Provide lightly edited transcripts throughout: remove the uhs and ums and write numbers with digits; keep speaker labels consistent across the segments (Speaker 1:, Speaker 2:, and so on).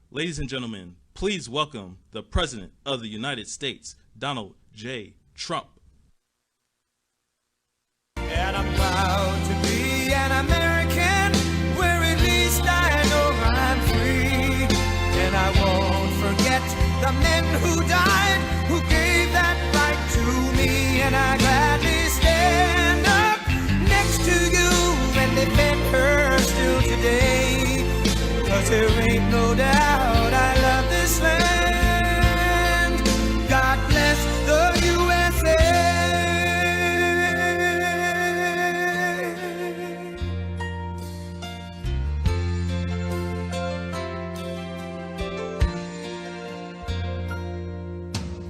Speaker 1: Ladies and gentlemen, please welcome the President of the United States, Donald J. Trump.
Speaker 2: And I'm proud to be an American, where at least I know I'm free. And I won't forget the men who died, who gave that right to me. And I gladly stand up next to you and defend her still today. 'Cause there ain't no doubt I love this land. God bless the USA.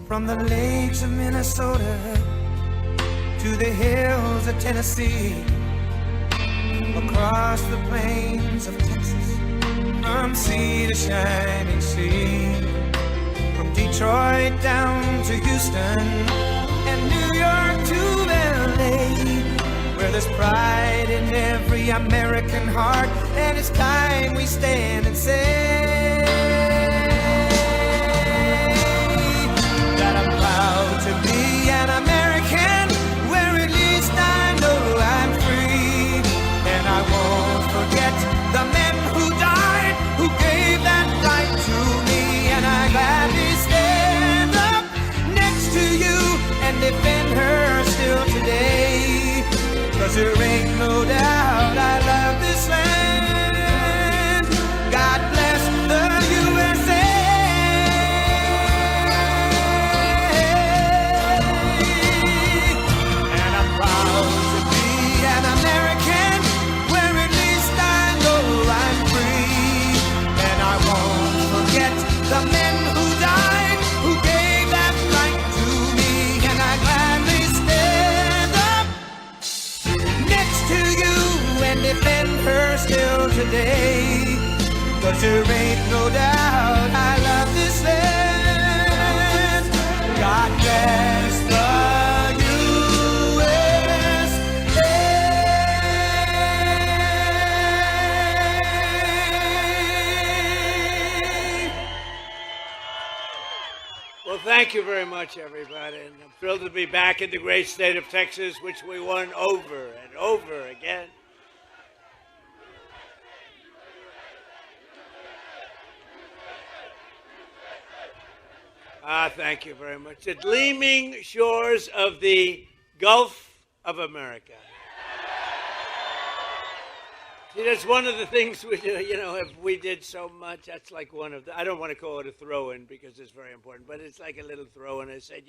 Speaker 2: From the lakes of Minnesota to the hills of Tennessee, across the plains of Texas, from sea to shining sea, from Detroit down to Houston and New York to LA, where there's pride in every American heart, and it's time we stand and say that I'm proud to be an American, where at least I know I'm free. And I won't forget the men who died, who gave that right to me. And I gladly stand up next to you and defend her still today. 'Cause there ain't no doubt I love this land. God bless the USA. And I'm proud to be an American, where at least I know I'm free. And I won't forget the men who died, who gave that right to me. And I gladly stand up next to you and defend her still today. 'Cause there ain't no doubt I love this land. God bless the
Speaker 3: Well, thank you very much, everybody. And I'm thrilled to be back in the great state of Texas, which we won over and over again. Thank you very much. The gleaming shores of the Gulf of America. See, that's one of the things we do, if we did so much, that's like one of the, I don't want to call it a throw-in because it's very important, but it's like a little throw-in. I said,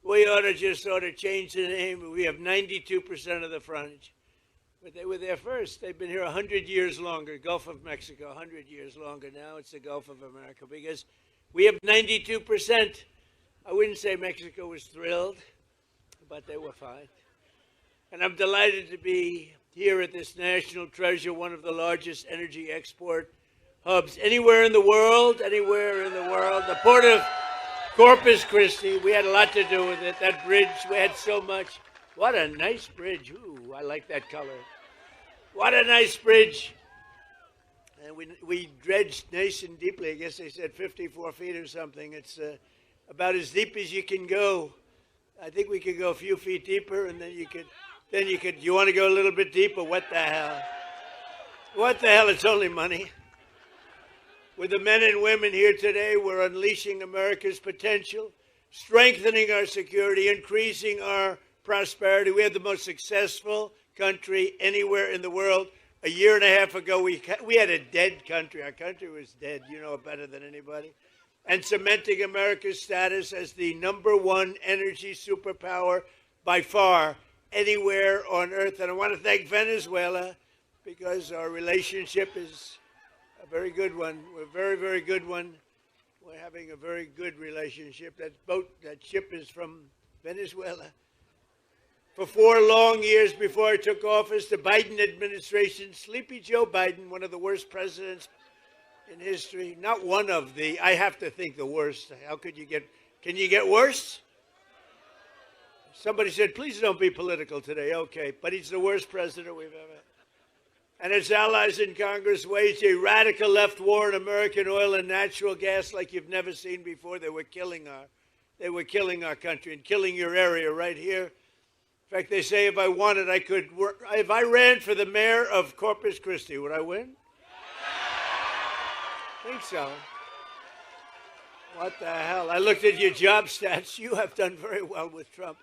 Speaker 3: we ought to just sort of change the name. We have 92% of the frontage. But they were there first. They've been here 100 years longer. Gulf of Mexico, 100 years longer. Now it's the Gulf of America because we have 92%. I wouldn't say Mexico was thrilled, but they were fine. And I'm delighted to be here at this national treasure, one of the largest energy export hubs anywhere in the world, The port of Corpus Christi, we had a lot to do with it. That bridge, we had so much. What a nice bridge. Ooh, I like that color. What a nice bridge. And we dredged nice and deeply. I guess they said 54 feet or something. It's about as deep as you can go. I think we could go a few feet deeper, and then you could, you want to go a little bit deeper? What the hell? What the hell? It's only money. With the men and women here today, we're unleashing America's potential, strengthening our security, increasing our prosperity. We have the most successful country anywhere in the world. A year and a half ago, we had a dead country. Our country was dead. You know it better than anybody. And cementing America's status as the #1 energy superpower by far anywhere on earth. And I want to thank Venezuela because our relationship is a very good one. We're a very, very good one. We're having a very good relationship. That ship is from Venezuela. For 4 long years before I took office, the Biden administration, Sleepy Joe Biden, one of the worst presidents in history, not one of the, I have to think the worst. How could you can you get worse? Somebody said, please don't be political today. Okay, but he's the worst president we've ever had. and its allies in Congress waged a radical left war on American oil and natural gas like you've never seen before. They were killing our country and killing your area right here. In fact, they say if I wanted, I could work. If I ran for the mayor of Corpus Christi, would I win? I think so. What the hell? I looked at your job stats. You have done very well with Trump.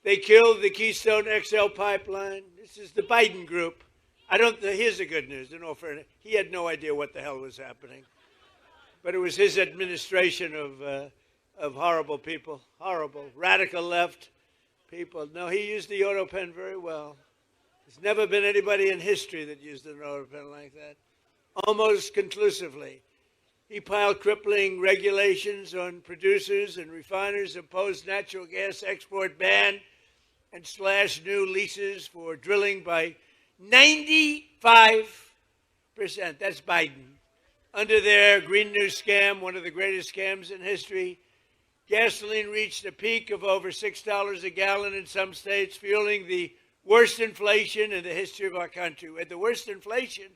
Speaker 3: They killed the Keystone XL pipeline. This is the Biden group. Here's the good news. In all fairness, he had no idea what the hell was happening. But it was his administration of horrible people, horrible, radical left people. No, he used the auto pen very well. There's never been anybody in history that used an auto pen like that. Almost conclusively. He piled crippling regulations on producers and refiners, imposed natural gas export ban, and slashed new leases for drilling by 95%. That's Biden. Under their Green New scam, one of the greatest scams in history, gasoline reached a peak of over $6 a gallon in some states, fueling the worst inflation in the history of our country. We had the worst inflation.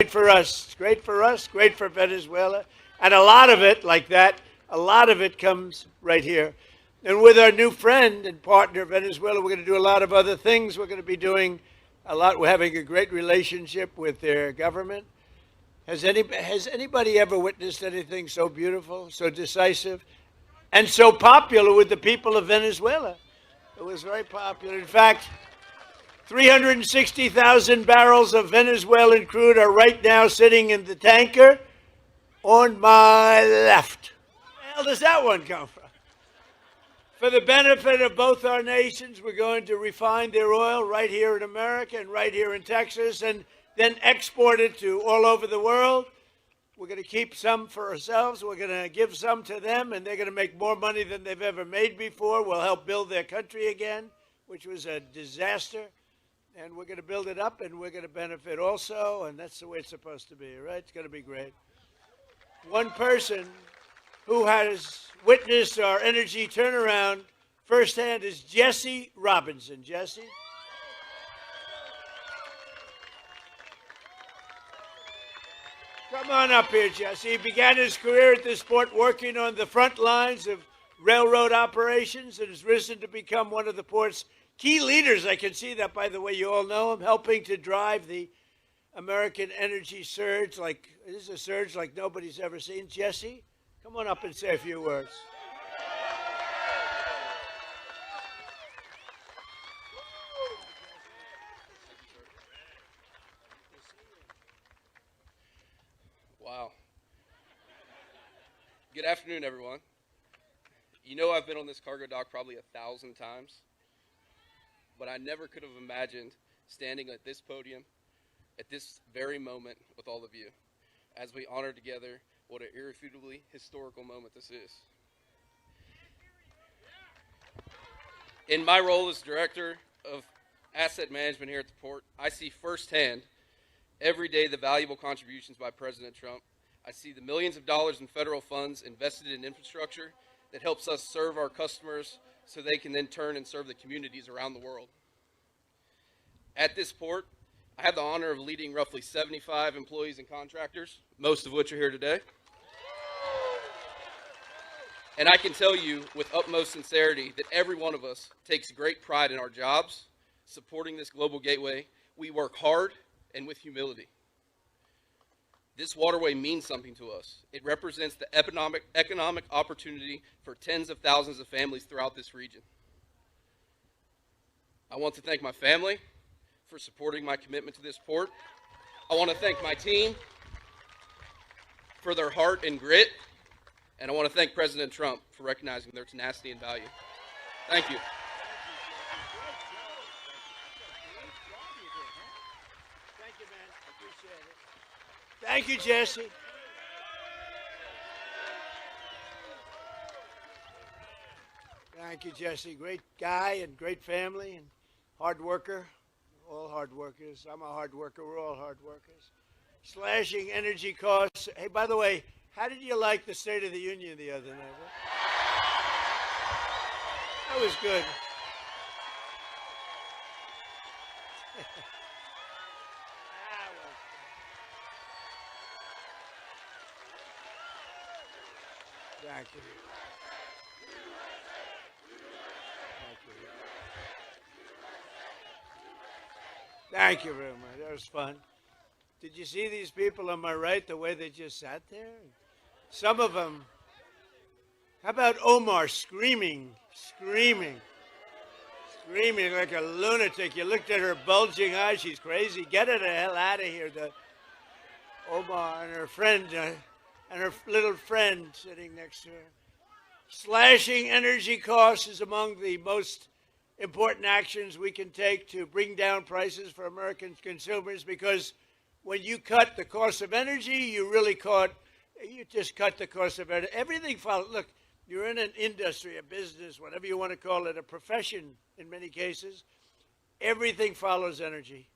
Speaker 3: Great for us. It's great for us, great for Venezuela. And a lot of it, like that, a lot of it comes right here. And with our new friend and partner, Venezuela, we're going to do a lot of other things. We're going to be doing a lot. We're having a great relationship with their government. Has anybody ever witnessed anything so beautiful, so decisive, and so popular with the people of Venezuela? It was very popular. In fact, 360,000 barrels of Venezuelan crude are right now sitting in the tanker on my left. Where the hell does that one come from? For the benefit of both our nations, we're going to refine their oil right here in America and right here in Texas and then export it to all over the world. We're going to keep some for ourselves. We're going to give some to them, and they're going to make more money than they've ever made before. We'll help build their country again, which was a disaster. And we're going to build it up, and we're going to benefit also, and that's the way it's supposed to be, right? It's going to be great. One person who has witnessed our energy turnaround firsthand is Jesse Robinson. Jesse? Come on up here, Jesse. He began his career at this port working on the front lines of railroad operations and has risen to become one of the port's key leaders. I can see that, by the way. You all know him, helping to drive the American energy surge. This is a surge like nobody's ever seen. Jesse, come on up and say a few words.
Speaker 4: Wow. Good afternoon, everyone. You know, I've been on this cargo dock probably 1,000 times, but I never could have imagined standing at this podium at this very moment with all of you as we honor together what an irrefutably historical moment this is. In my role as Director of Asset Management here at the port, I see firsthand every day the valuable contributions by President Trump. I see the millions of dollars in federal funds invested in infrastructure that helps us serve our customers so they can then turn and serve the communities around the world. At this port, I have the honor of leading roughly 75 employees and contractors, most of which are here today. And I can tell you with utmost sincerity that every one of us takes great pride in our jobs, supporting this global gateway. We work hard and with humility. This waterway means something to us. It represents the economic opportunity for tens of thousands of families throughout this region. I want to thank my family for supporting my commitment to this port. I want to thank my team for their heart and grit. And I want to thank President Trump for recognizing their tenacity and value. Thank you.
Speaker 3: Thank you, man. I appreciate it. Thank you, Jesse. Thank you, Jesse. Great guy and great family and hard worker. All hard workers. I'm a hard worker. We're all hard workers. Slashing energy costs. Hey, by the way, how did you like the State of the Union the other night? That was good. Thank you. Thank you very much. That was fun. Did you see these people on my right, the way they just sat there? Some of them. How about Omar screaming like a lunatic? You looked at her bulging eyes. She's crazy. Get her the hell out of here. Omar and her friend, and her little friend sitting next to her. Slashing energy costs is among the most important actions we can take to bring down prices for American consumers, because when you cut the cost of energy, you just cut the cost of energy. Everything follows. Look, you're in an industry, a business, whatever you want to call it, a profession in many cases. Everything follows energy.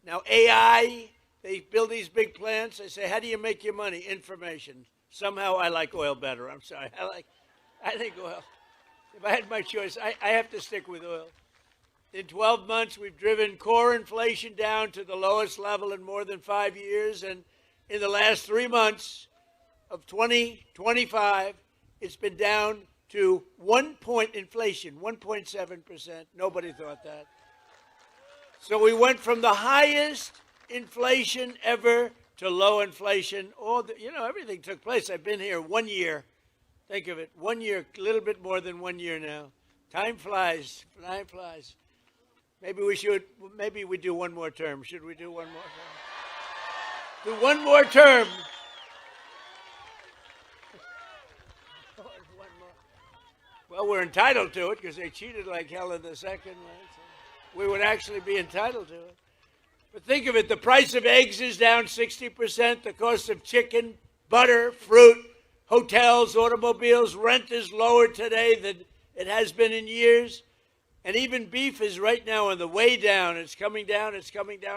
Speaker 3: Now, AI, they build these big plants. They say, how do you make your money? Information. Somehow I like oil better. I'm sorry. I think oil. If I had my choice, I have to stick with oil. In 12 months, we've driven core inflation down to the lowest level in more than 5 years. And in the last 3 months of 2025, it's been down to 1 point inflation, 1.7%. Nobody thought that. So we went from the highest inflation ever to low inflation. Everything took place. I've been here 1 year. Think of it, 1 year, a little bit more than 1 year now. Time flies, time flies. Maybe we do one more term. Should we do one more term? Do one more term. One more. Well, we're entitled to it because they cheated like hell in the second one. So we would actually be entitled to it. But think of it, the price of eggs is down 60%, the cost of chicken, butter, fruit, hotels, automobiles, rent is lower today than it has been in years. And even beef is right now on the way down. It's coming down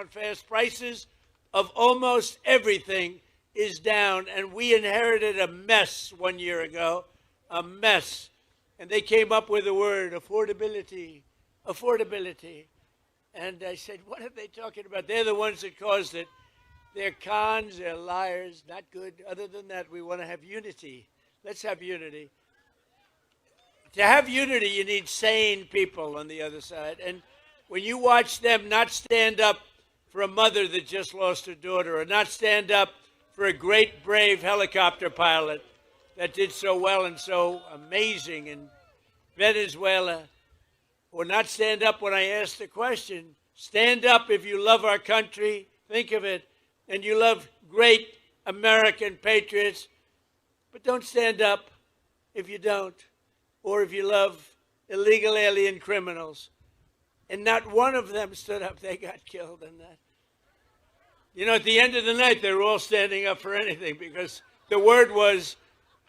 Speaker 3: fast. Prices of almost everything is down. And we inherited a mess 1 year ago, a mess. And they came up with the word affordability. And I said, what are they talking about? They're the ones that caused it. They're cons, they're liars, not good. Other than that, we want to have unity. Let's have unity. To have unity, you need sane people on the other side. And when you watch them not stand up for a mother that just lost her daughter, or not stand up for a great, brave helicopter pilot that did so well and so amazing in Venezuela, or not stand up when I ask the question, stand up if you love our country, think of it, and you love great American patriots, but don't stand up if you don't, or if you love illegal alien criminals. And not one of them stood up. They got killed in that. At the end of the night, they were all standing up for anything because the word was,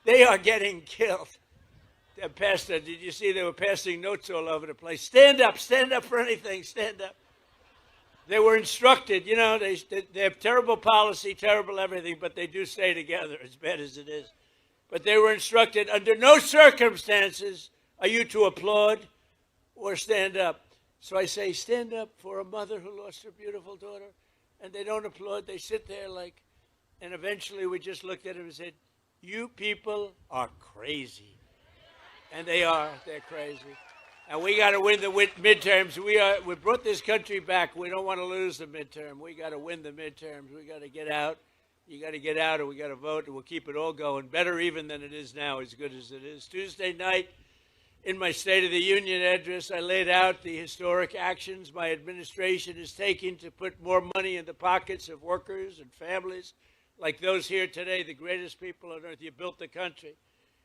Speaker 3: they are getting killed. Pastor, did you see they were passing notes all over the place? Stand up for anything, stand up. They were instructed, they have terrible policy, terrible everything, but they do stay together, as bad as it is. But they were instructed, under no circumstances are you to applaud or stand up. So I say, stand up for a mother who lost her beautiful daughter. And they don't applaud, they sit there and eventually we just looked at him and said, you people are crazy. And they're crazy. And we got to win the midterms. We brought this country back. We don't want to lose the midterm. We got to win the midterms. We got to get out. You got to get out, or we got to vote, and we'll keep it all going. Better even than it is now, as good as it is. Tuesday night, in my State of the Union address, I laid out the historic actions my administration is taking to put more money in the pockets of workers and families like those here today, the greatest people on earth. You built the country.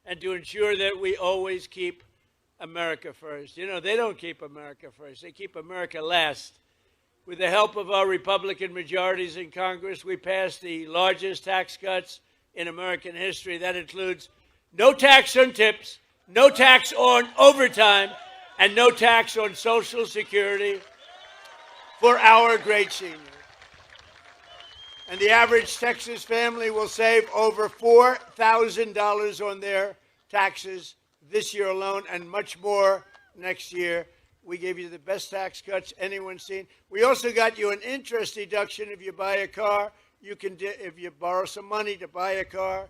Speaker 3: And to ensure that we always keep America first. They don't keep America first. They keep America last. With the help of our Republican majorities in Congress, we passed the largest tax cuts in American history. That includes no tax on tips, no tax on overtime, and no tax on Social Security for our great seniors. And the average Texas family will save over $4,000 on their taxes this year alone, and much more next year. We gave you the best tax cuts anyone's seen. We also got you an interest deduction if you buy a car. You can, if you borrow some money to buy a car,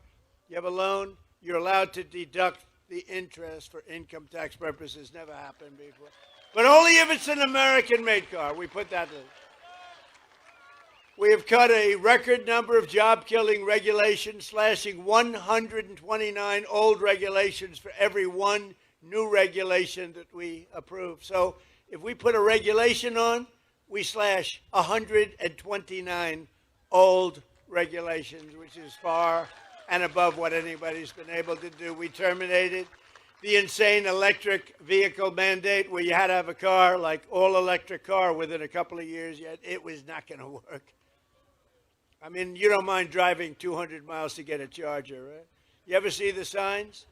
Speaker 3: you have a loan, you're allowed to deduct the interest for income tax purposes. Never happened before. But only if it's an American-made car. We put that in. We have cut a record number of job-killing regulations, slashing 129 old regulations for every one new regulation that we approve. So if we put a regulation on, we slash 129 old regulations, which is far and above what anybody's been able to do. We terminated the insane electric vehicle mandate where you had to have a car, like all-electric car, within a couple of years, yet it was not going to work. I mean, you don't mind driving 200 miles to get a charger, right? You ever see the signs?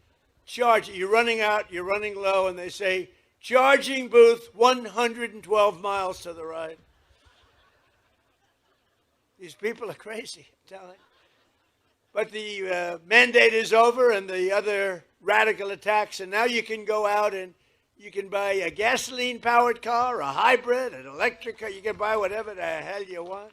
Speaker 3: Charge, you're running out, you're running low, and they say, charging booth 112 miles to the right. These people are crazy, I'm telling you. But the mandate is over and the other radical attacks, and now you can go out and you can buy a gasoline-powered car, a hybrid, an electric car. You can buy whatever the hell you want.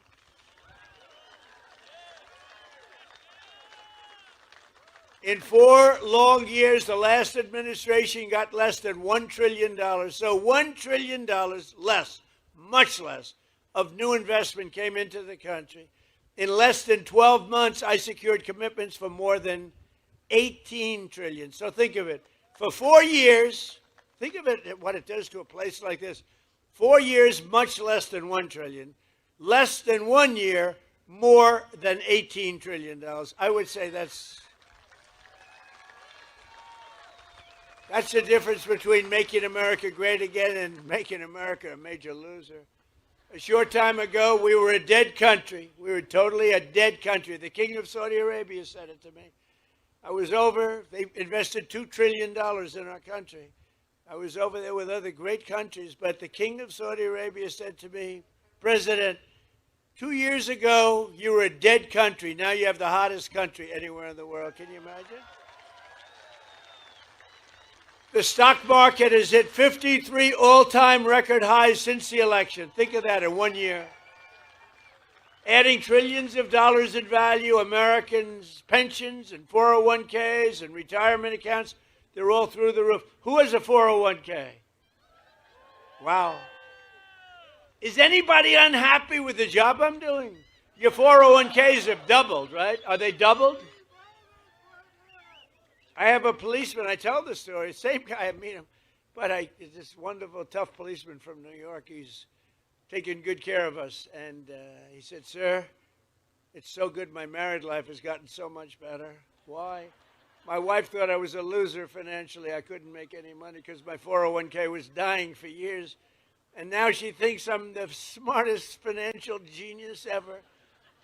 Speaker 3: In 4 long years, the last administration got less than $1 trillion. So $1 trillion less, much less, of new investment came into the country. In less than 12 months, I secured commitments for more than 18 trillion. So think of it. For 4 years, think of it, what it does to a place like this. 4 years, much less than 1 trillion. Less than 1 year, more than $18 trillion. I would say that's the difference between making America great again and making America a major loser. A short time ago, we were a dead country. We were totally a dead country. The King of Saudi Arabia said it to me. I was over, they invested $2 trillion in our country. I was over there with other great countries, but the King of Saudi Arabia said to me, President, 2 years ago, you were a dead country. Now you have the hottest country anywhere in the world. Can you imagine? The stock market has hit 53 all-time record highs since the election. Think of that in 1 year. Adding trillions of dollars in value, Americans' pensions and 401ks and retirement accounts, they're all through the roof. Who has a 401k? Wow. Is anybody unhappy with the job I'm doing? Your 401ks have doubled, right? Are they doubled? I have a policeman, I tell the story, same guy, I meet him, but this wonderful, tough policeman from New York. He's taking good care of us. And he said, sir, it's so good my married life has gotten so much better. Why? My wife thought I was a loser financially. I couldn't make any money because my 401k was dying for years. And now she thinks I'm the smartest financial genius ever.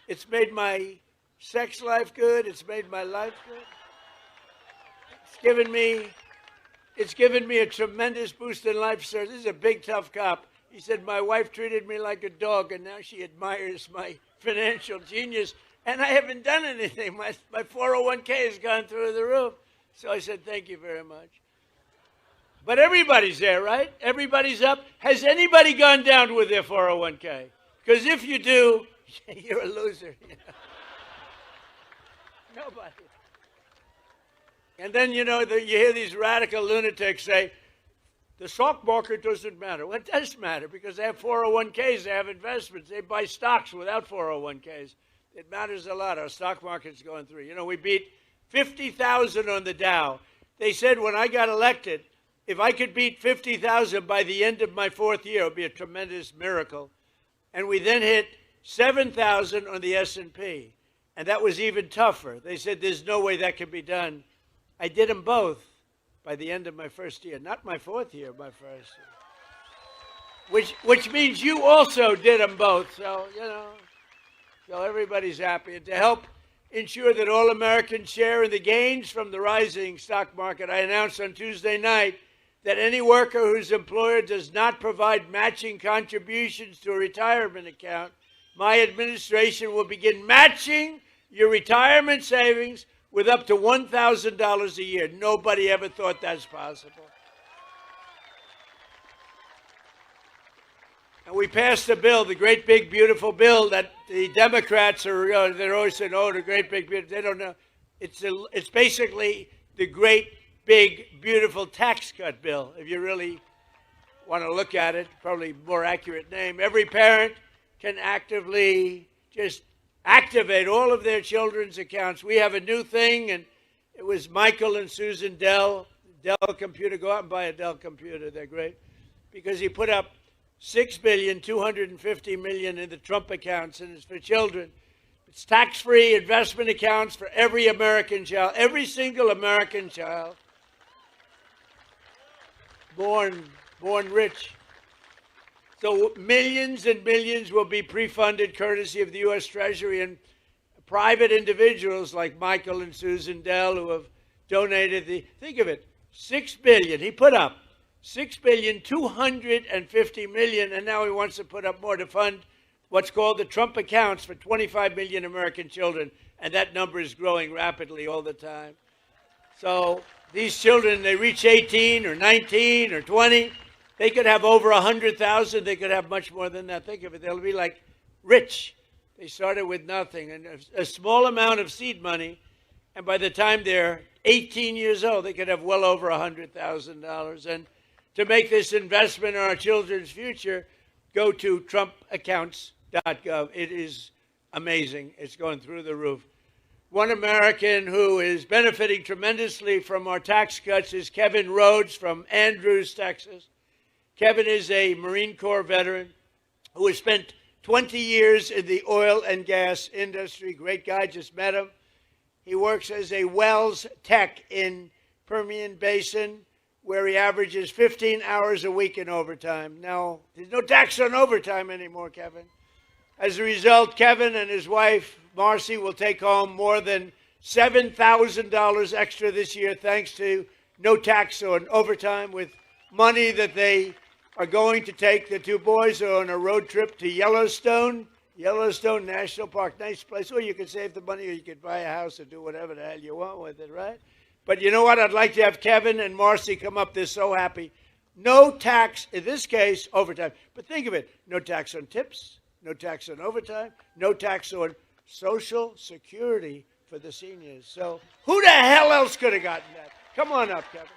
Speaker 3: It's made my sex life good. It's made my life good. It's given me a tremendous boost in life, sir. This is a big, tough cop. He said, my wife treated me like a dog, and now she admires my financial genius, and I haven't done anything. My 401k has gone through the roof. So I said, thank you very much. But everybody's there, right? Everybody's up. Has anybody gone down with their 401k? Because if you do, you're a loser. You know? Nobody. And then, you hear these radical lunatics say, the stock market doesn't matter. Well, it does matter because they have 401ks, they have investments, they buy stocks without 401ks. It matters a lot. Our stock market's going through. We beat 50,000 on the Dow. They said when I got elected, if I could beat 50,000 by the end of my 4th year, it would be a tremendous miracle. And we then hit 7,000 on the S&P. And that was even tougher. They said there's no way that can be done. I did them both by the end of my 1st year. Not my 4th year, my 1st year. Which means you also did them both. So, so everybody's happy. And to help ensure that all Americans share in the gains from the rising stock market, I announced on Tuesday night that any worker whose employer does not provide matching contributions to a retirement account, my administration will begin matching your retirement savings with up to $1,000 a year. Nobody ever thought that's possible. And we passed a bill, the great big beautiful bill that the Democrats are, they're always saying, oh, the great big beautiful, they don't know. It's basically the great, big, beautiful tax cut bill. If you really want to look at it, probably more accurate name. Every parent can actively just activate all of their children's accounts. We have a new thing, and it was Michael and Susan Dell computer. Go out and buy a Dell computer. They're great. Because he put up $6,250,000,000 in the Trump accounts, and it's for children. It's tax-free investment accounts for every American child, every single American child born rich. So millions and millions will be pre-funded courtesy of the U.S. Treasury, and private individuals like Michael and Susan Dell who have donated think of it, $6 billion. He put up $6,250,000,000, and now he wants to put up more to fund what's called the Trump accounts for 25 million American children, and that number is growing rapidly all the time. So these children, they reach 18 or 19 or 20, they could have over 100,000. They could have much more than that. Think of it. They'll be like rich. They started with nothing and a small amount of seed money, and by the time they're 18 years old, they could have well over $100,000. And to make this investment in our children's future, go to trumpaccounts.gov. It is amazing. It's going through the roof. One American who is benefiting tremendously from our tax cuts is Kevin Rhodes from Andrews, Texas. Kevin is a Marine Corps veteran who has spent 20 years in the oil and gas industry. Great guy, just met him. He works as a wells tech in Permian Basin, where he averages 15 hours a week in overtime. Now, there's no tax on overtime anymore, Kevin. As a result, Kevin and his wife, Marcy, will take home more than $7,000 extra this year thanks to no tax on overtime, with money that they are going to take. The two boys are on a road trip to Yellowstone National Park. Nice place where you can save the money, or you could buy a house or do whatever the hell you want with it, right? But you know what? I'd like to have Kevin and Marcy come up. They're so happy. No tax, in this case, overtime. But think of it. No tax on tips, no tax on overtime, no tax on Social Security for the seniors. So who the hell else could have gotten that? Come on up, Kevin.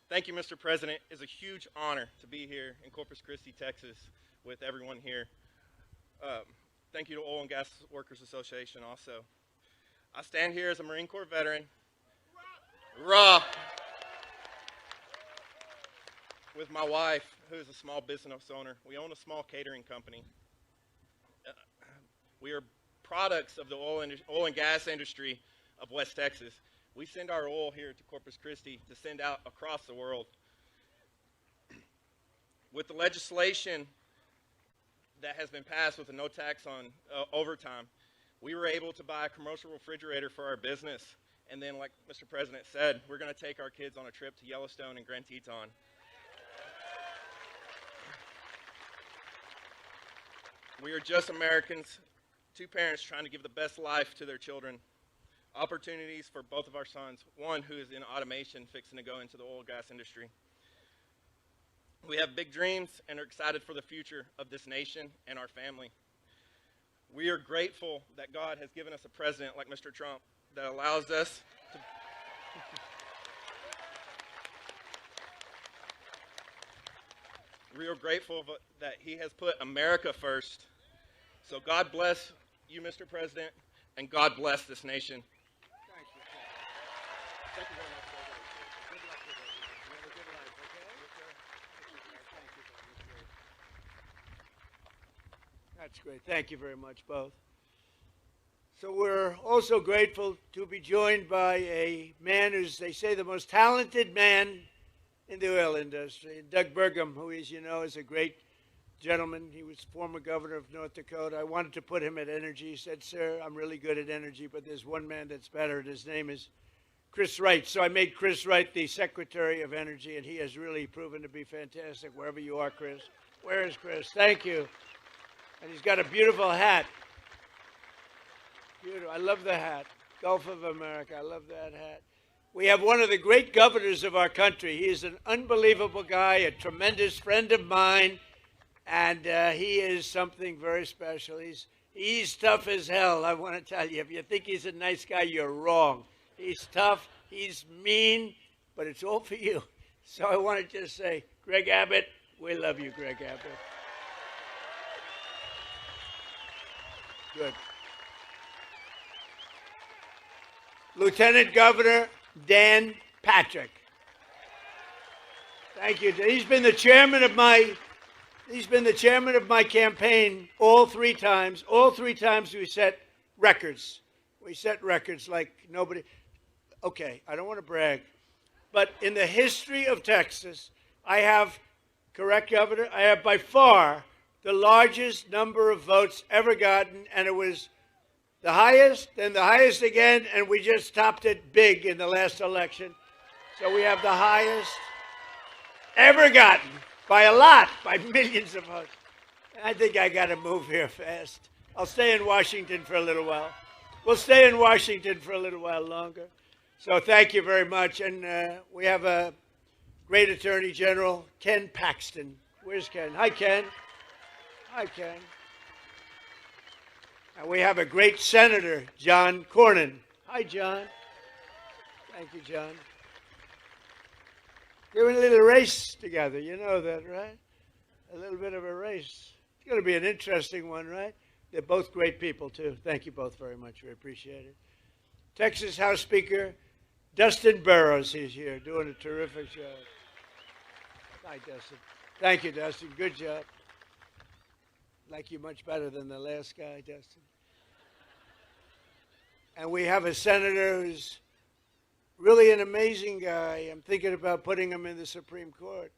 Speaker 5: Thank you, Mr. President. It's a huge honor to be here in Corpus Christi, Texas, with everyone here. Thank you to Oil and Gas Workers Association also. I stand here as a Marine Corps veteran. Raw. With my wife, who is a small business owner. We own a small catering company. We are products of the oil and gas industry of West Texas. We send our oil here to Corpus Christi to send out across the world. With the legislation that has been passed with a no tax on overtime, we were able to buy a commercial refrigerator for our business. And then, like Mr. President said, we're going to take our kids on a trip to Yellowstone and Grand Teton. We are just Americans, two parents trying to give the best life to their children. Opportunities for both of our sons, one who is in automation fixing to go into the oil and gas industry. We have big dreams and are excited for the future of this nation and our family. We are grateful that God has given us a president like Mr. Trump that allows us to we are grateful that he has put America first. So God bless you, Mr. President, and God bless this nation. Thank you very much. Good luck with everything. You have a good life, okay?
Speaker 3: That's great. Thank you very much, both. So we're also grateful to be joined by a man who's, they say, the most talented man in the oil industry. Doug Burgum, who, as you know, is a great gentleman. He was former governor of North Dakota. I wanted to put him at energy. He said, sir, I'm really good at energy, but there's one man that's better, and his name is Chris Wright. So I made Chris Wright the Secretary of Energy, and he has really proven to be fantastic wherever you are, Chris. Where is Chris? Thank you. And he's got a beautiful hat. Beautiful. I love the hat. Gulf of America. I love that hat. We have one of the great governors of our country. He is an unbelievable guy, a tremendous friend of mine, and he is something very special. He's tough as hell, I want to tell you. If you think he's a nice guy, you're wrong. He's tough, he's mean, but it's all for you. So I want to just say, Greg Abbott, we love you, Greg Abbott. Good. Lieutenant Governor Dan Patrick. Thank you. He's been the chairman of my campaign all three times. All three times we set records. We set records like nobody. Okay, I don't want to brag, but in the history of Texas, I have, correct, Governor, I have by far the largest number of votes ever gotten, and it was the highest, then the highest again, and we just topped it big in the last election. So we have the highest ever gotten by a lot, by millions of votes. I think I got to move here fast. I'll stay in Washington for a little while. We'll stay in Washington for a little while longer. So thank you very much. And we have a great Attorney General, Ken Paxton. Where's Ken? Hi, Ken. Hi, Ken. And we have a great Senator, John Cornyn. Hi, John. Thank you, John. They're in a little race together. You know that, right? A little bit of a race. It's going to be an interesting one, right? They're both great people, too. Thank you both very much. We appreciate it. Texas House Speaker Dustin Burrows is here doing a terrific job. Hi, Dustin. Thank you, Dustin. Good job. Like you much better than the last guy, Dustin. And we have a senator who's really an amazing guy. I'm thinking about putting him in the Supreme Court.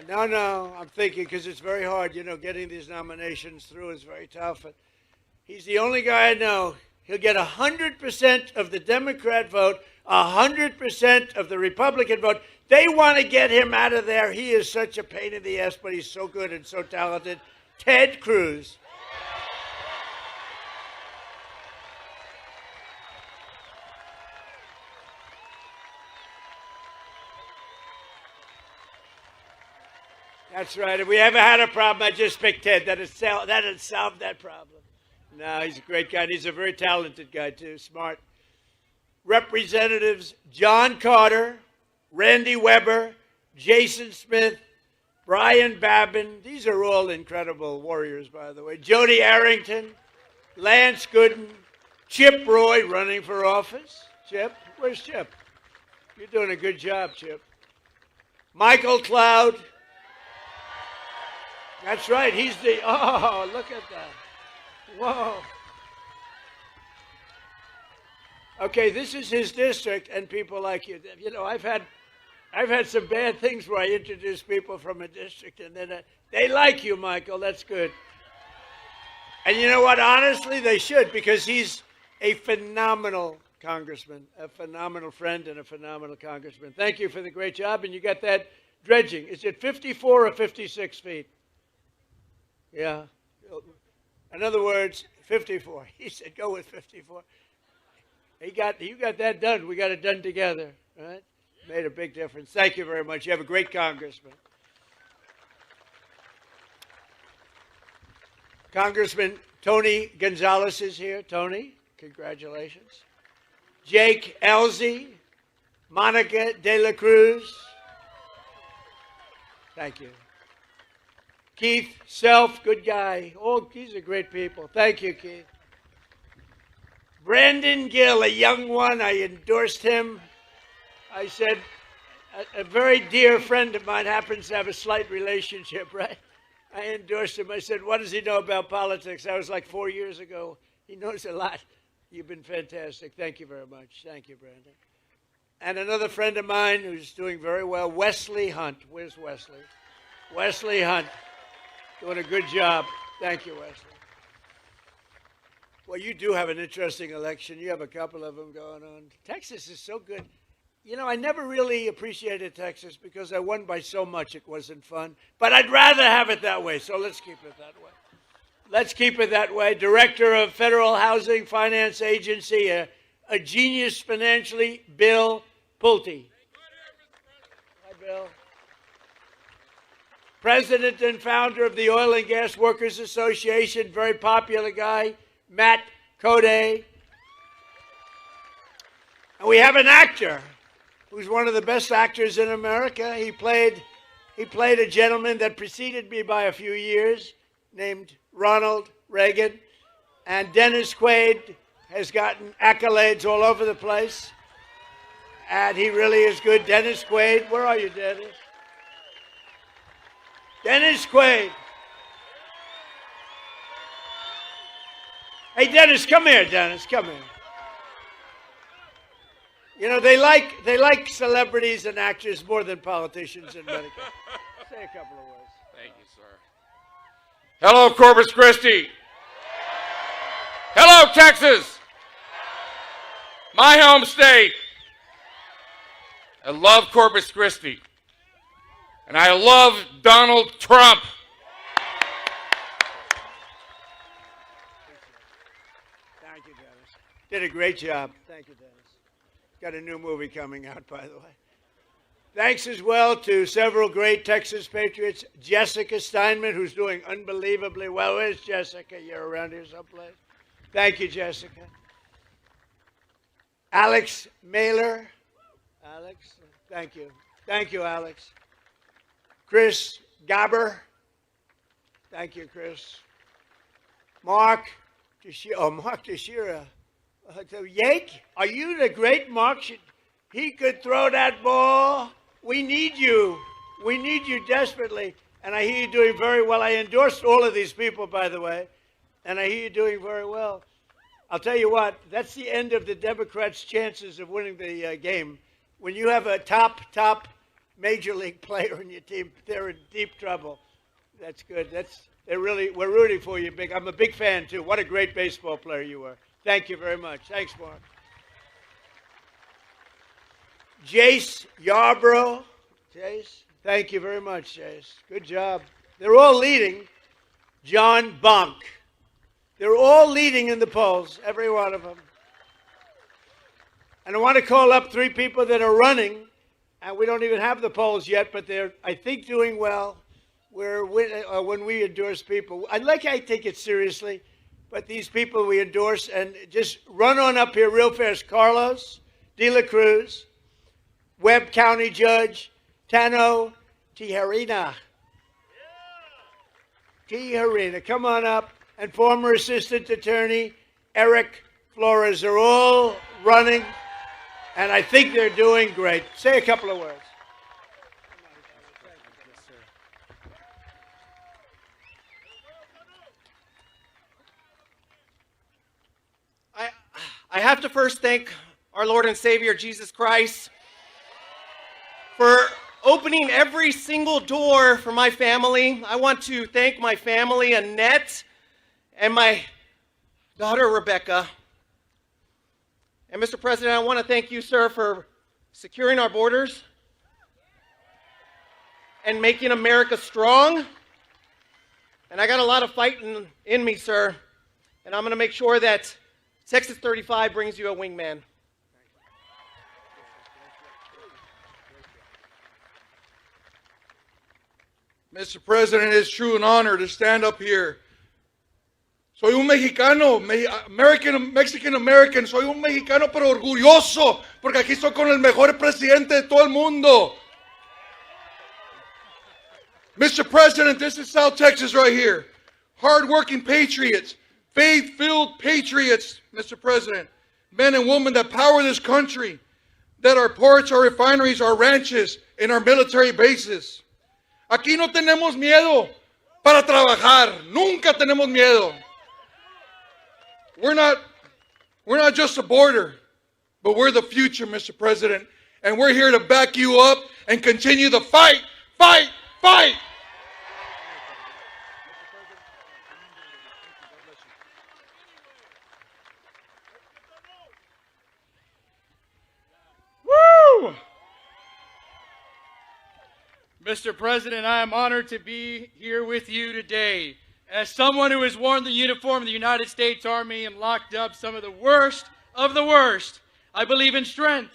Speaker 3: No, I'm thinking because it's very hard. You know, getting these nominations through is very tough. And he's the only guy I know. He'll get 100% of the Democrat vote, 100% of the Republican vote. They want to get him out of there. He is such a pain in the ass, but he's so good and so talented. Ted Cruz. That's right. If we ever had a problem, I just picked Ted. That'd solve that problem. No, he's a great guy. He's a very talented guy, too. Smart. Representatives John Carter, Randy Weber, Jason Smith, Brian Babin. These are all incredible warriors, by the way. Jody Arrington, Lance Gooden, Chip Roy running for office. Chip? Where's Chip? You're doing a good job, Chip. Michael Cloud. That's right. He's the, oh, look at that. Whoa. Okay, this is his district, and people like you. You know, I've had some bad things where I introduce people from a district, and then they like you, Michael. That's good. And you know what? Honestly, they should, because he's a phenomenal congressman, a phenomenal friend, and a phenomenal congressman. Thank you for the great job, and you got that dredging. Is it 54 or 56 feet? Yeah. In other words, 54. He said, go with 54. You got that done. We got it done together, right? Made a big difference. Thank you very much. You have a great congressman. Congressman Tony Gonzalez is here. Tony, congratulations. Jake Elzey, Monica De La Cruz. Thank you. Keith Self, good guy. Oh, these are great people. Thank you, Keith. Brandon Gill, a young one. I endorsed him. I said, a very dear friend of mine happens to have a slight relationship, right? I endorsed him. I said, what does he know about politics? That was like 4 years ago. He knows a lot. You've been fantastic. Thank you very much. Thank you, Brandon. And another friend of mine who's doing very well, Wesley Hunt. Where's Wesley? Wesley Hunt. Doing a good job. Thank you, Wesley. Well, you do have an interesting election. You have a couple of them going on. Texas is so good. You know, I never really appreciated Texas because I won by so much it wasn't fun. But I'd rather have it that way, so let's keep it that way. Let's keep it that way. Director of Federal Housing Finance Agency, a genius financially, Bill Pulte. Hi, Bill. President and founder of the Oil and Gas Workers Association, very popular guy, Matt Code. And we have an actor who's one of the best actors in America. He played a gentleman that preceded me by a few years named Ronald Reagan. And Dennis Quaid has gotten accolades all over the place. And he really is good. Dennis Quaid, where are you, Dennis? Dennis Quaid. Hey, Dennis, come here, Dennis, come here. You know, they like celebrities and actors more than politicians in America. Say a couple of words.
Speaker 6: Thank you, sir. Hello, Corpus Christi. Hello, Texas. My home state. I love Corpus Christi. And I love Donald Trump.
Speaker 3: Thank you, Dennis. Did a great job. Thank you, Dennis. Got a new movie coming out, by the way. Thanks as well to several great Texas patriots. Jessica Steinman, who's doing unbelievably well. Where's Jessica? You're around here someplace. Thank you, Jessica. Alex Mailer. Alex, thank you. Thank you, Alex. Chris Gabber. Thank you, Chris. Mark Teixeira. Yake, are you the great Mark? He could throw that ball. We need you. We need you desperately. And I hear you doing very well. I endorsed all of these people, by the way. And I hear you doing very well. I'll tell you what, that's the end of the Democrats' chances of winning the game. When you have a top major league player in your team, they're in deep trouble. That's good. We're rooting for you, big. I'm a big fan too. What a great baseball player you were. Thank you very much. Thanks, Mark. Jace Yarbrough. Jace, thank you very much, Jace. Good job. They're all leading. John Bonk. They're all leading in the polls, every one of them. And I want to call up three people that are running, and we don't even have the polls yet, but they're, I think, doing well. When we endorse people, I take it seriously, but these people we endorse, and just run on up here real fast. Carlos De La Cruz, Webb County Judge Tano Tijerina. Tijerina, come on up. And former Assistant Attorney Eric Flores are all running, and I think they're doing great. Say a couple of words.
Speaker 7: I have to first thank our Lord and Savior, Jesus Christ, for opening every single door for my family. I want to thank my family, Annette, and my daughter, Rebecca. And Mr. President, I want to thank you, sir, for securing our borders and making America strong. And I got a lot of fighting in me, sir. And I'm going to make sure that Texas 35 brings you a wingman.
Speaker 8: Mr. President, it's true an honor to stand up here. Soy un mexicano, Mexican American, soy un mexicano pero orgulloso, porque aquí estoy con el mejor presidente de todo el mundo. Mr. President, this is South Texas right here. Hard-working patriots, faith-filled patriots, Mr. President. Men and women that power this country, that our ports, our refineries, our ranches, and our military bases. Aquí no tenemos miedo para trabajar. Nunca tenemos miedo. We're not just a border, but we're the future, Mr. President. And we're here to back you up and continue the fight, fight, fight.
Speaker 9: Woo! Mr. President, I am honored to be here with you today As someone who has worn the uniform of the United States Army and locked up some of the worst, I believe in strength,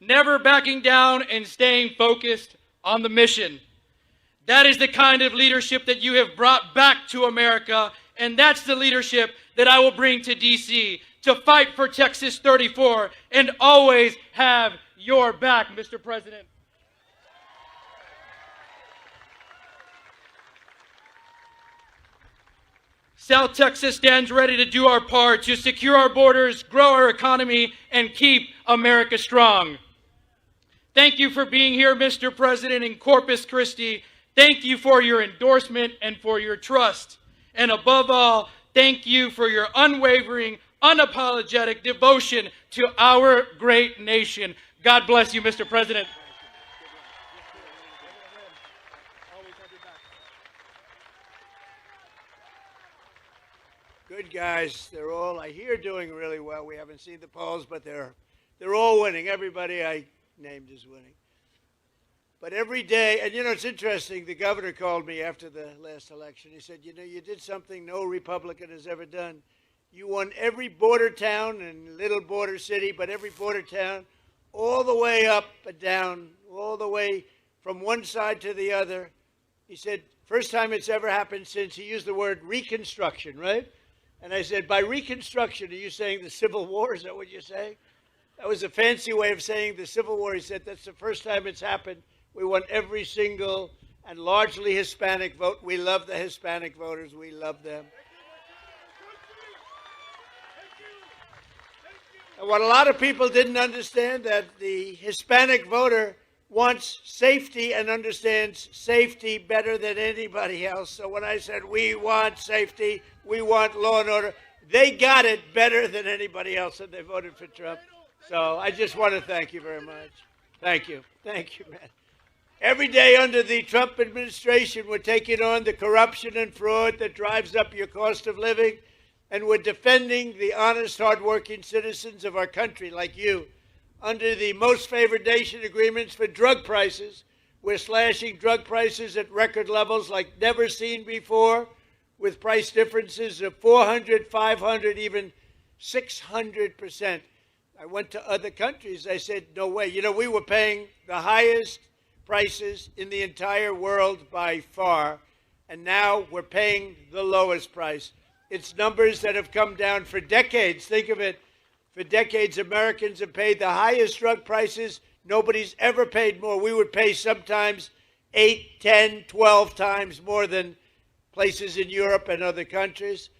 Speaker 9: never backing down and staying focused on the mission. That is the kind of leadership that you have brought back to America, and that's the leadership that I will bring to D.C. to fight for Texas 34 and always have your back, Mr. President. South Texas stands ready to do our part to secure our borders, grow our economy, and keep America strong. Thank you for being here, Mr. President, in Corpus Christi. Thank you for your endorsement and for your trust. And above all, thank you for your unwavering, unapologetic devotion to our great nation. God bless you, Mr. President.
Speaker 3: Good guys. They're all, I hear, doing really well. We haven't seen the polls, but they're all winning. Everybody I named is winning. But every day, and you know, it's interesting, the governor called me after the last election. He said, you know, you did something no Republican has ever done. You won every border town and little border city, but every border town, all the way up and down, all the way from one side to the other. He said, first time it's ever happened since, he used the word Reconstruction, right? And I said, by Reconstruction, are you saying the Civil War? Is that what you're saying? That was a fancy way of saying the Civil War. He said, that's the first time it's happened. We won every single and largely Hispanic vote. We love the Hispanic voters. We love them. And what a lot of people didn't understand, that the Hispanic voter wants safety and understands safety better than anybody else. So when I said we want safety, we want law and order, they got it better than anybody else, and they voted for Trump. So I just want to thank you very much. Thank you. Thank you, man. Every day under the Trump administration, we're taking on the corruption and fraud that drives up your cost of living, and we're defending the honest, hardworking citizens of our country like you. Under the most favored nation agreements for drug prices, we're slashing drug prices at record levels like never seen before, with price differences of 400, 500, even 600%. I went to other countries. I said, no way. You know, we were paying the highest prices in the entire world by far, and now we're paying the lowest price. It's numbers that have come down for decades. Think of it. For decades, Americans have paid the highest drug prices. Nobody's ever paid more. We would pay sometimes 8, 10, 12 times more than places in Europe and other countries.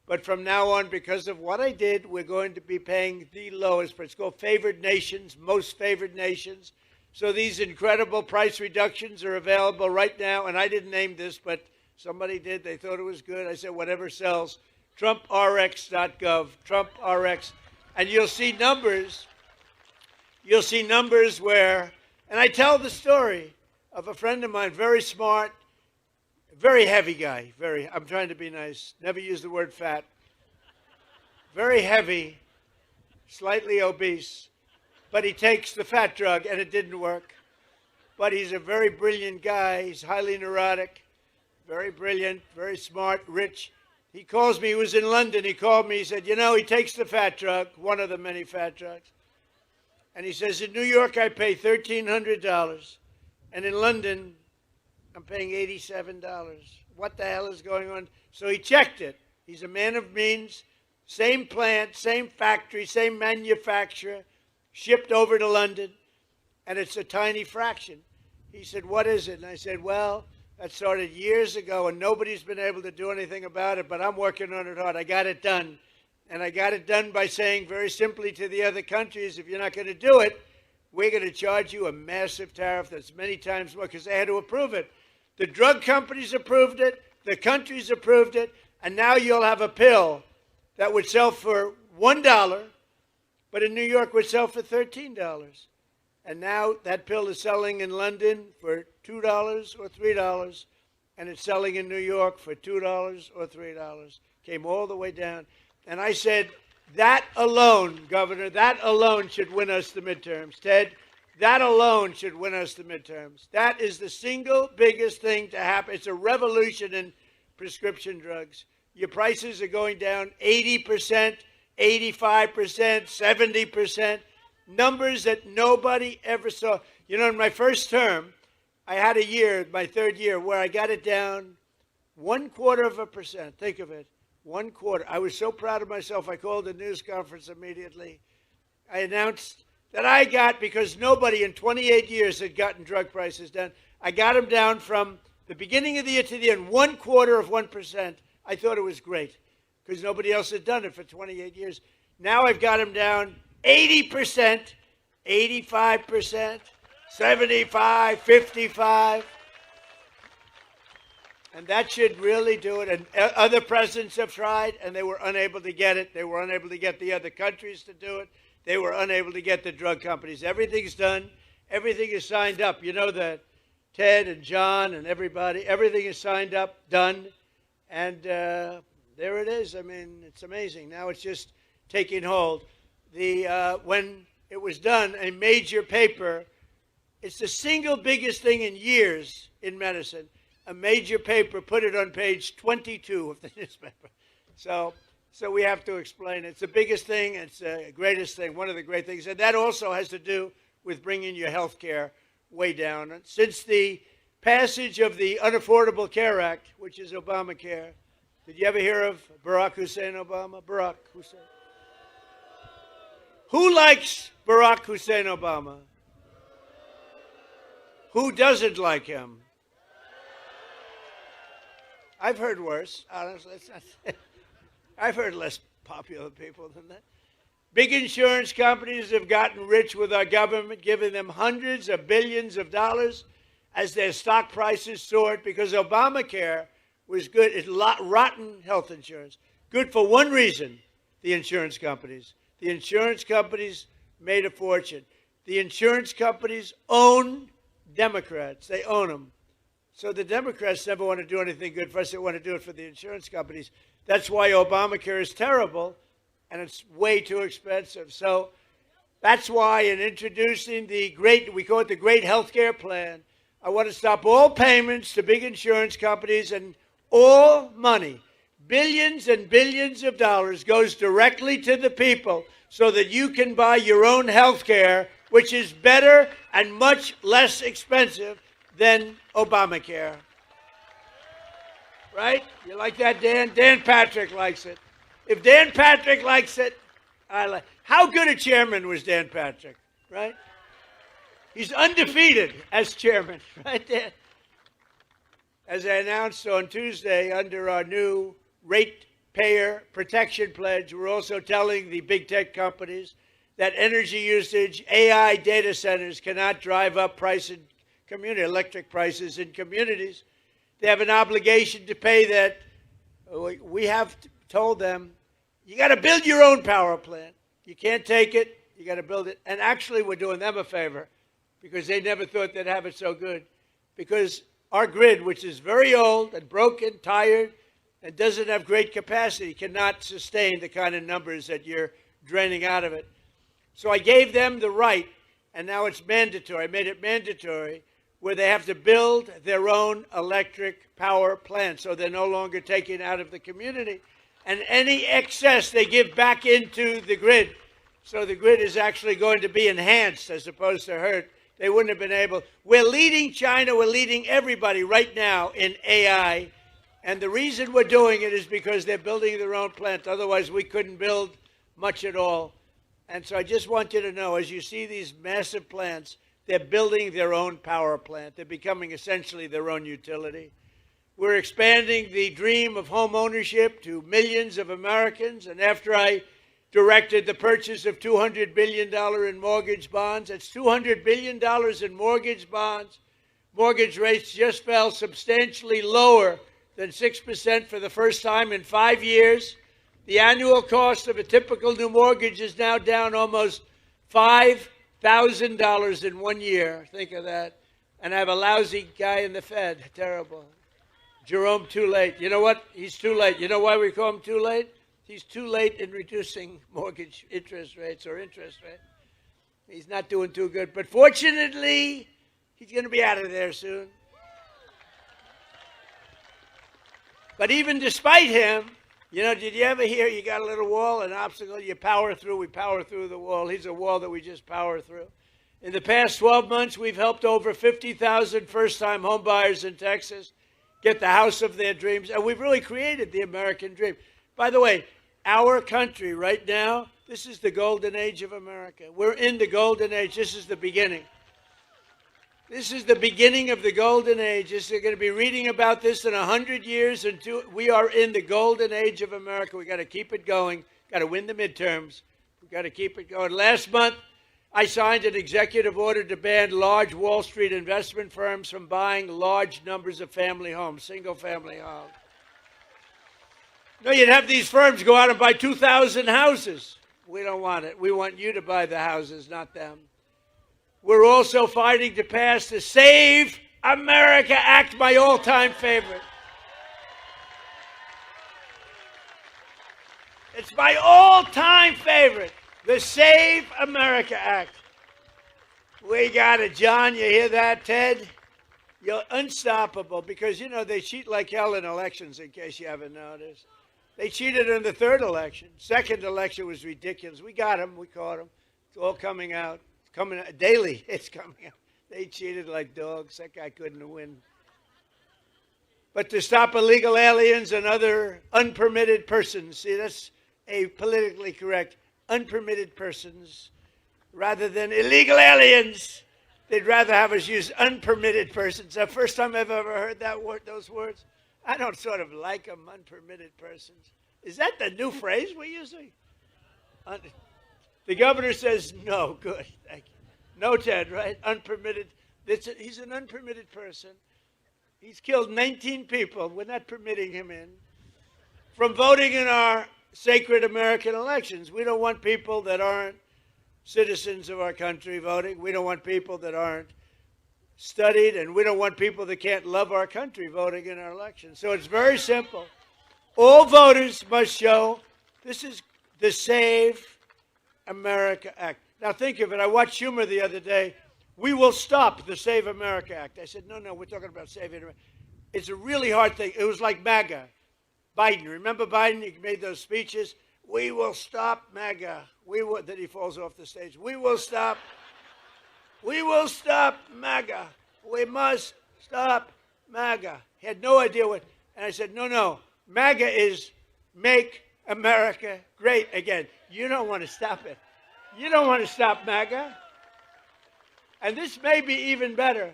Speaker 3: But from now on, because of what I did, we're going to be paying the lowest price. It's called favored nations, most favored nations. So these incredible price reductions are available right now. And I didn't name this, but somebody did. They thought it was good. I said, whatever sells. TrumpRx.gov, TrumpRx. And you'll see numbers where, and I tell the story of a friend of mine, very smart, very heavy guy, I'm trying to be nice, never use the word fat, very heavy, slightly obese, but he takes the fat drug and it didn't work. But he's a very brilliant guy, he's highly neurotic, very brilliant, very smart, rich. He calls me, he was in London, he called me, he said, you know, he takes the fat drug, one of the many fat drugs. And he says, in New York, I pay $1,300. And in London, I'm paying $87. What the hell is going on? So he checked it. He's a man of means, same plant, same factory, same manufacturer, shipped over to London, and it's a tiny fraction. He said, what is it? And I said, well, that started years ago, and nobody's been able to do anything about it, but I'm working on it hard. I got it done. And I got it done by saying very simply to the other countries, if you're not going to do it, we're going to charge you a massive tariff that's many times more, because they had to approve it. The drug companies approved it, the countries approved it, and now you'll have a pill that would sell for $1, but in New York would sell for $13. And now that pill is selling in London for $2 or $3, and it's selling in New York for $2 or $3. Came all the way down. And I said, that alone, Governor, that alone should win us the midterms. Ted, that alone should win us the midterms. That is the single biggest thing to happen. It's a revolution in prescription drugs. Your prices are going down 80%, 85%, 70%, numbers that nobody ever saw. You know, in my first term, I had a year, my third year, where I got it down 0.25%. Think of it, 1/4. I was so proud of myself, I called a news conference immediately. I announced that I got, because nobody in 28 years had gotten drug prices down, I got them down from the beginning of the year to the end, 1/4%. I thought it was great because nobody else had done it for 28 years. Now I've got them down 80%, 85%, 75, 55. And that should really do it. And other presidents have tried, and they were unable to get it. They were unable to get the other countries to do it. They were unable to get the drug companies. Everything's done. Everything is signed up. You know that Ted and John and everybody, everything is signed up, done. And there it is. I mean, it's amazing. Now it's just taking hold. When it was done, a major paper, it's the single biggest thing in years in medicine. A major paper put it on page 22 of the newspaper. So we have to explain it. It's the biggest thing. It's the greatest thing, one of the great things. And that also has to do with bringing your health care way down. And since the passage of the Unaffordable Care Act, which is Obamacare, did you ever hear of Barack Hussein Obama? Barack Hussein. Who likes Barack Hussein Obama? Who doesn't like him? I've heard worse, honestly. It's not, I've heard less popular people than that. Big insurance companies have gotten rich with our government, giving them hundreds of billions of dollars as their stock prices soared because Obamacare was good. It's rotten health insurance. Good for one reason, the insurance companies. The insurance companies made a fortune. The insurance companies own Democrats. They own them. So the Democrats never want to do anything good for us. They want to do it for the insurance companies. That's why Obamacare is terrible, and it's way too expensive. So that's why in introducing the great, we call it the Great Healthcare Plan, I want to stop all payments to big insurance companies, and all money, billions and billions of dollars, goes directly to the people so that you can buy your own health care, which is better and much less expensive than Obamacare. Right? You like that, Dan? Dan Patrick likes it. If Dan Patrick likes it, I like it. How good a chairman was Dan Patrick, right? He's undefeated as chairman, right there. As I announced on Tuesday, under our new ratepayer protection pledge, we're also telling the big tech companies that energy usage, AI data centers cannot drive up price in community, electric prices in communities. They have an obligation to pay that. We have told them, you got to build your own power plant. You can't take it. You got to build it. And actually, we're doing them a favor because they never thought they'd have it so good. Because our grid, which is very old and broken, tired, and doesn't have great capacity, cannot sustain the kind of numbers that you're draining out of it. So I gave them the right, and now it's mandatory. I made it mandatory where they have to build their own electric power plant, so they're no longer taking out of the community. And any excess they give back into the grid. So the grid is actually going to be enhanced as opposed to hurt. They wouldn't have been able. We're leading China, we're leading everybody right now in AI. And the reason we're doing it is because they're building their own plant. Otherwise, we couldn't build much at all. And so I just want you to know, as you see these massive plants, they're building their own power plant. They're becoming essentially their own utility. We're expanding the dream of home ownership to millions of Americans. And after I directed the purchase of $200 billion in mortgage bonds, that's $200 billion in mortgage bonds. Mortgage rates just fell substantially lower than 6% for the first time in 5 years. The annual cost of a typical new mortgage is now down almost $5,000 in 1 year. Think of that. And I have a lousy guy in the Fed. Terrible. Jerome, too late. You know what? He's too late. You know why we call him too late? He's too late in reducing mortgage interest rates or interest rate. He's not doing too good. But fortunately, he's going to be out of there soon. But even despite him, you know, did you ever hear you got a little wall, an obstacle, you power through, we power through the wall. He's a wall that we just power through. In the past 12 months, we've helped over 50,000 first-time home buyers in Texas get the house of their dreams, and we've really created the American dream. By the way, our country right now, this is the golden age of America. We're in the golden age. This is the beginning. This is the beginning of the golden age. You're going to be reading about this in 100 years. We are in the golden age of America. We've got to keep it going. Got to win the midterms. We've got to keep it going. Last month, I signed an executive order to ban large Wall Street investment firms from buying large numbers of family homes, single-family homes. No, you'd have these firms go out and buy 2,000 houses. We don't want it. We want you to buy the houses, not them. We're also fighting to pass the Save America Act, my all-time favorite. It's my all-time favorite, the Save America Act. We got it, John. You hear that, Ted? You're unstoppable because, you know, they cheat like hell in elections, in case you haven't noticed. They cheated in the third election. Second election was ridiculous. We got them. We caught them. It's all coming out. It's coming out daily. It's coming out. They cheated like dogs. That guy couldn't win. But to stop illegal aliens and other unpermitted persons, see, that's a politically correct, unpermitted persons, rather than illegal aliens. They'd rather have us use unpermitted persons. The first time I've ever heard that word, those words. I don't sort of like them, unpermitted persons. Is that the new phrase we're using? The governor says, no, good, thank you. No, Ted, right? Unpermitted. He's an unpermitted person. He's killed 19 people. We're not permitting him in. From voting in our sacred American elections. We don't want people that aren't citizens of our country voting. We don't want people that aren't studied, and we don't want people that can't love our country voting in our elections. So it's very simple. All voters must show this is the Save America Act. Now think of it. I watched Schumer the other day. We will stop the Save America Act. I said, no, we're talking about saving America. It's a really hard thing. It was like MAGA. Biden, remember Biden? He made those speeches. We will stop MAGA. Then he falls off the stage. We will stop MAGA. We must stop MAGA. He had no idea what. And I said, no. MAGA is Make America Great Again. You don't want to stop it. You don't want to stop MAGA. And this may be even better.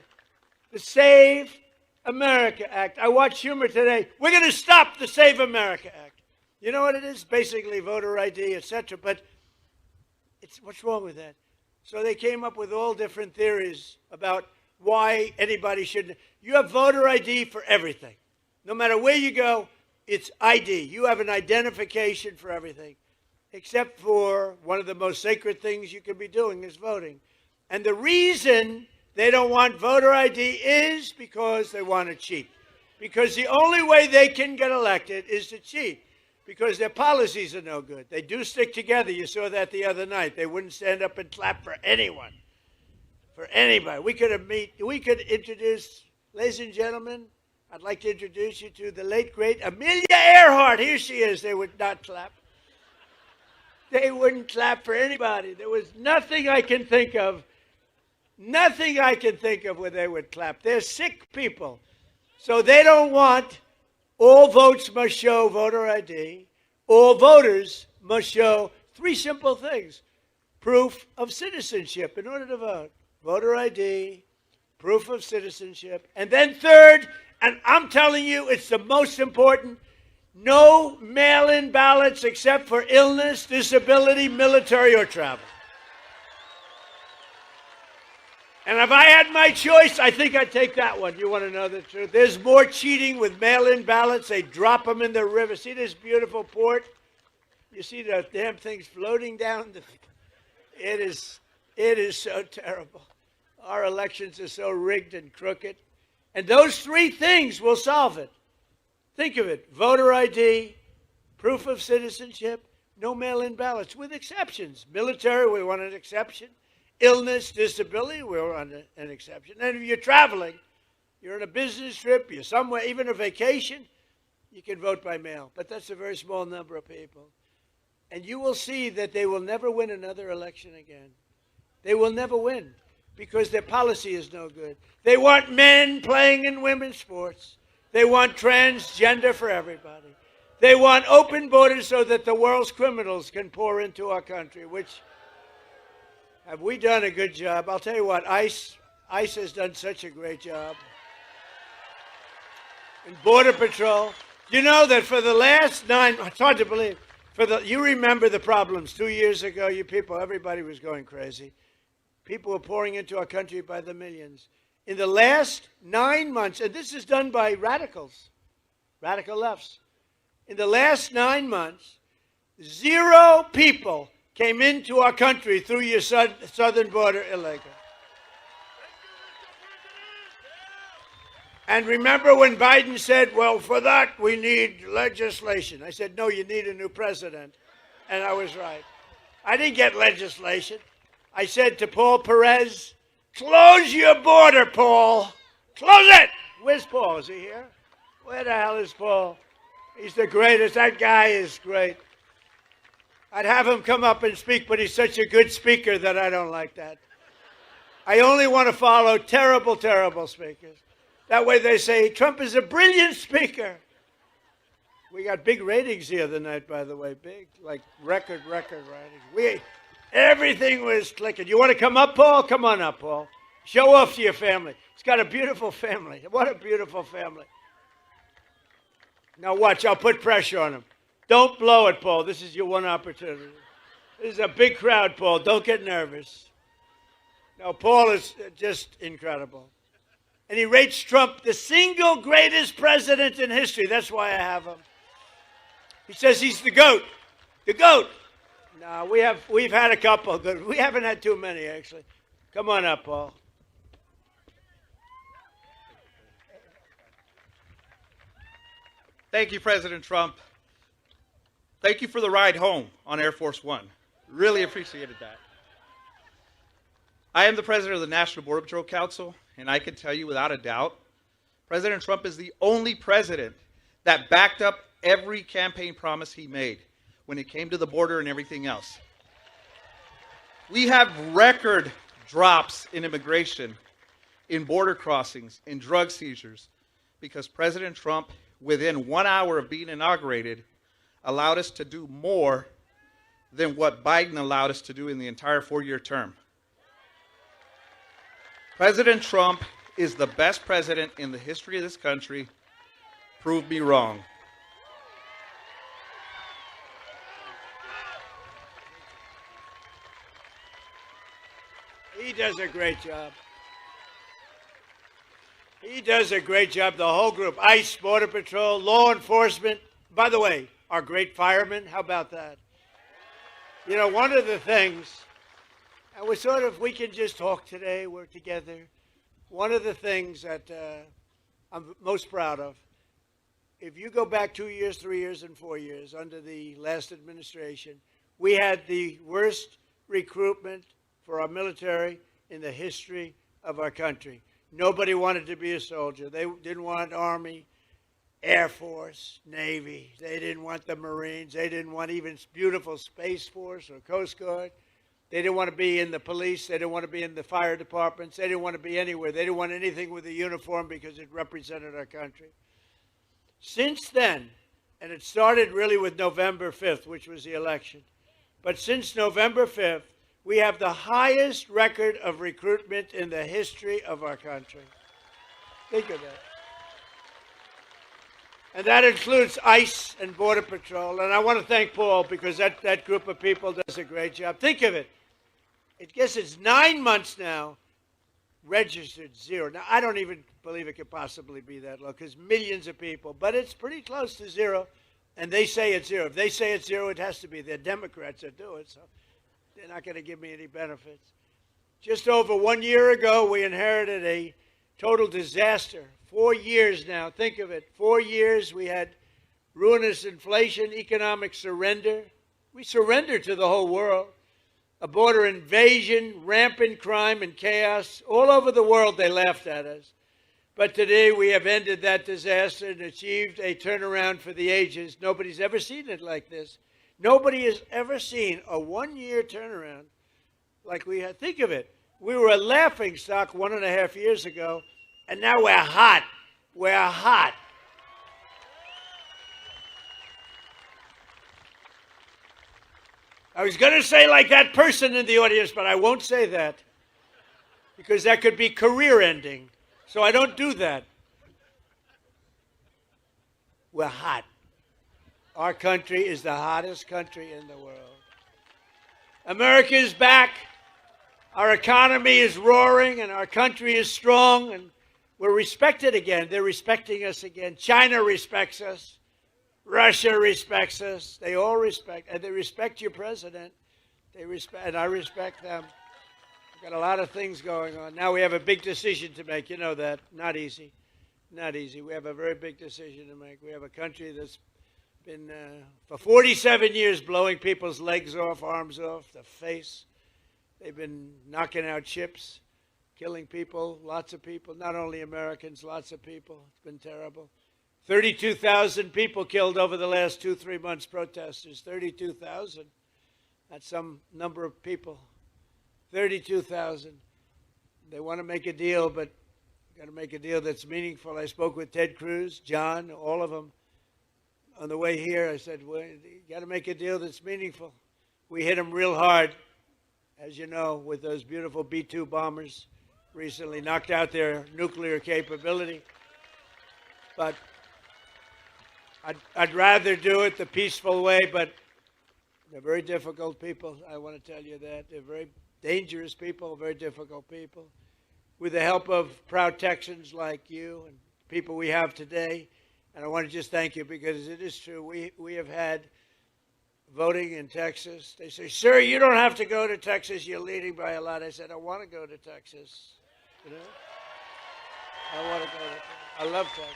Speaker 3: The Save America Act. I watched Schumer today. We're going to stop the Save America Act. You know what it is? Basically voter ID, etc. But what's wrong with that? So they came up with all different theories about why anybody shouldn't. You have voter ID for everything. No matter where you go, it's ID. You have an identification for everything, except for one of the most sacred things you could be doing is voting. And the reason they don't want voter ID is because they want to cheat. Because the only way they can get elected is to cheat. Because their policies are no good. They do stick together. You saw that the other night. They wouldn't stand up and clap for anyone, for anybody. We could introduce, ladies and gentlemen, I'd like to introduce you to the late, great Amelia Earhart. Here she is. They would not clap. They wouldn't clap for anybody. There was nothing I can think of where they would clap. They're sick people. So they don't want. All votes must show voter ID. All voters must show three simple things. Proof of citizenship in order to vote. Voter ID, proof of citizenship. And then third, and I'm telling you it's the most important, no mail-in ballots except for illness, disability, military, or travel. And if I had my choice, I think I'd take that one. You want to know the truth? There's more cheating with mail-in ballots. They drop them in the river. See this beautiful port? You see the damn things floating down? It is so terrible. Our elections are so rigged and crooked. And those three things will solve it. Think of it. Voter ID, proof of citizenship, no mail-in ballots, with exceptions. Military, we want an exception. Illness, disability, we're on an exception. And if you're traveling, you're on a business trip, you're somewhere, even a vacation, you can vote by mail, but that's a very small number of people. And you will see that they will never win another election again. They will never win because their policy is no good. They want men playing in women's sports. They want transgender for everybody. They want open borders so that the world's criminals can pour into our country, which have we done a good job? I'll tell you what, ICE has done such a great job. And Border Patrol. You know that for the last it's hard to believe, you remember the problems 2 years ago, you people, everybody was going crazy. People were pouring into our country by the millions. In the last 9 months, and this is done by radicals, radical lefts. In the last 9 months, 0 people came into our country through your southern border illegal. And remember when Biden said, well, for that we need legislation. I said, no, you need a new president. And I was right. I didn't get legislation. I said to Paul Perez, close your border, Paul. Close it. Where's Paul? Is he here? Where the hell is Paul? He's the greatest. That guy is great. I'd have him come up and speak, but he's such a good speaker that I don't like that. I only want to follow terrible, terrible speakers. That way they say, Trump is a brilliant speaker. We got big ratings the other night, by the way. Big, like record ratings. Everything was clicking. You want to come up, Paul? Come on up, Paul. Show off to your family. He's got a beautiful family. What a beautiful family. Now watch, I'll put pressure on him. Don't blow it, Paul. This is your one opportunity. This is a big crowd, Paul. Don't get nervous. No, Paul is just incredible. And he rates Trump the single greatest president in history. That's why I have him. He says he's the GOAT. The GOAT. No, we've had a couple. We haven't had too many, actually. Come on up, Paul.
Speaker 10: Thank you, President Trump. Thank you for the ride home on Air Force One. Really appreciated that. I am the president of the National Border Patrol Council, and I can tell you without a doubt, President Trump is the only president that backed up every campaign promise he made when it came to the border and everything else. We have record drops in immigration, in border crossings, in drug seizures, because President Trump, within 1 hour of being inaugurated, allowed us to do more than what Biden allowed us to do in the entire 4-year term. President Trump is the best president in the history of this country. Prove me wrong.
Speaker 3: He does a great job. He does a great job, the whole group. ICE, Border Patrol, law enforcement. By the way, our great firemen, how about that? You know, one of the things, and we can just talk today, we're together. One of the things that I'm most proud of, if you go back 2 years, 3 years, and 4 years under the last administration, we had the worst recruitment for our military in the history of our country. Nobody wanted to be a soldier. They didn't want Army, Air Force, Navy. They didn't want the Marines. They didn't want even beautiful Space Force or Coast Guard. They didn't want to be in the police. They didn't want to be in the fire departments. They didn't want to be anywhere. They didn't want anything with a uniform because it represented our country. Since then, and it started really with November 5th, which was the election, but since November 5th, we have the highest record of recruitment in the history of our country. Think of that. And that includes ICE and Border Patrol. And I want to thank Paul because that group of people does a great job. Think of it. I guess it's 9 months now, registered 0. Now, I don't even believe it could possibly be that low because millions of people. But it's pretty close to 0. And they say it's 0. If they say it's 0, it has to be. They're Democrats that do it. So they're not going to give me any benefits. Just over 1 year ago, we inherited a total disaster. 4 years now, think of it. 4 years, we had ruinous inflation, economic surrender. We surrendered to the whole world. A border invasion, rampant crime and chaos. All over the world, they laughed at us. But today we have ended that disaster and achieved a turnaround for the ages. Nobody's ever seen it like this. Nobody has ever seen a one-year turnaround like we had. Think of it. We were a laughingstock 1.5 years ago, and now we're hot. We're hot. I was going to say like that person in the audience, but I won't say that because that could be career-ending. So I don't do that. We're hot. Our country is the hottest country in the world. America is back. Our economy is roaring, and our country is strong, and we're respected again. They're respecting us again. China respects us. Russia respects us. They all respect, and they respect your president. They respect, and I respect them. We've got a lot of things going on. Now we have a big decision to make. You know that. Not easy. Not easy. We have a very big decision to make. We have a country that's been, for 47 years, blowing people's legs off, arms off, the face. They've been knocking out ships, killing people, lots of people, not only Americans, lots of people. It's been terrible. 32,000 people killed over the last 2-3 months, protesters. 32,000. That's some number of people. 32,000. They want to make a deal, but got to make a deal that's meaningful. I spoke with Ted Cruz, John, all of them. On the way here, I said, well, you got to make a deal that's meaningful. We hit them real hard, as you know, with those beautiful B-2 bombers recently, knocked out their nuclear capability. But I'd rather do it the peaceful way, but they're very difficult people. I want to tell you that. They're very dangerous people, very difficult people. With the help of proud Texans like you and people we have today, and I want to just thank you because it is true. We have had voting in Texas. They say, sir, you don't have to go to Texas. You're leading by a lot. I said, I want to go to Texas. You know? I want to go to Texas. I love Texas.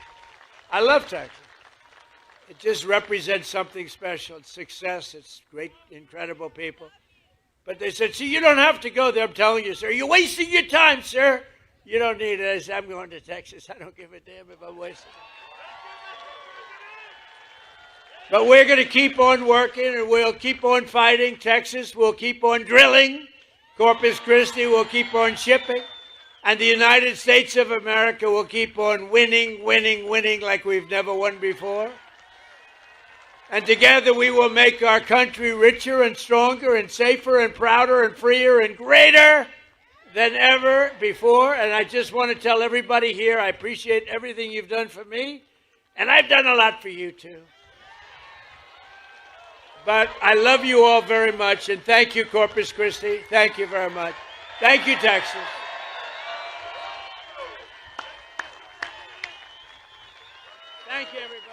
Speaker 3: I love Texas. It just represents something special. It's success. It's great, incredible people. But they said, see, you don't have to go there. I'm telling you, sir. You're wasting your time, sir. You don't need it. I said, I'm going to Texas. I don't give a damn if I'm wasting it. But we're going to keep on working, and we'll keep on fighting. Texas will keep on drilling. Corpus Christi will keep on shipping. And the United States of America will keep on winning, winning, winning like we've never won before. And together we will make our country richer and stronger and safer and prouder and freer and greater than ever before. And I just want to tell everybody here, I appreciate everything you've done for me. And I've done a lot for you too. But I love you all very much. And thank you, Corpus Christi. Thank you very much. Thank you, Texas. Thank you, everybody.